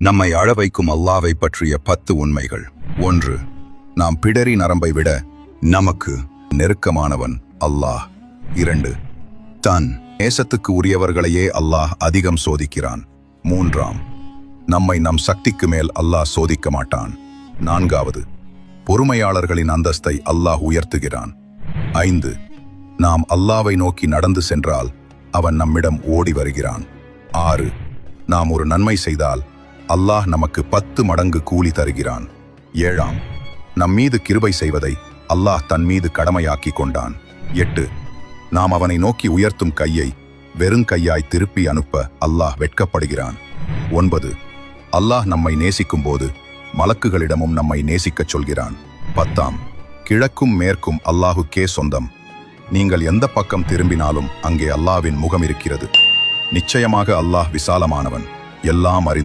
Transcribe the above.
நம்மை அழ வைக்கும் அல்லாவை பற்றிய 10 உண்மைகள். 1. நாம் பிடரி நரம்பை விட நமக்கு நெருக்கமானவன் அல்லாஹ். 2. தன் நேசத்துக்கு உரியவர்களையே அல்லாஹ் அதிகம் சோதிக்கிறான். 3. நம்மை நம் சக்திக்கு மேல் அல்லாஹ் சோதிக்க மாட்டான். 4. பொறுமையாளர்களின் அந்தஸ்தை அல்லாஹ் உயர்த்துகிறான். 5. நாம் அல்லாவை நோக்கி நடந்து சென்றால் அவன் நம்மிடம் ஓடி வருகிறான். 6. நாம் ஒரு நன்மை செய்தால் அல்லாஹ் நமக்கு 10 மடங்கு கூலி தருகிறான். 7. நம் மீது கிருபை செய்வதை அல்லாஹ் தன் மீது கடமையாக்கி கொண்டான். 8. நாம் அவனை நோக்கி உயர்த்தும் கையை வெறுங்கையாய் திருப்பி அனுப்ப அல்லாஹ் வெட்கப்படுகிறான். 9. அல்லாஹ் நம்மை நேசிக்கும் போது மலக்குகளிடமும் நம்மை நேசிக்கச் சொல்கிறான். 10. கிழக்கும் மேற்கும் அல்லாஹுக்கே சொந்தம். நீங்கள் எந்த பக்கம் திரும்பினாலும் அங்கே அல்லாஹ்வின் முகம் இருக்கிறது. நிச்சயமாக அல்லாஹ் விசாலமானவன், எல்லாம் அறிந்தவன்.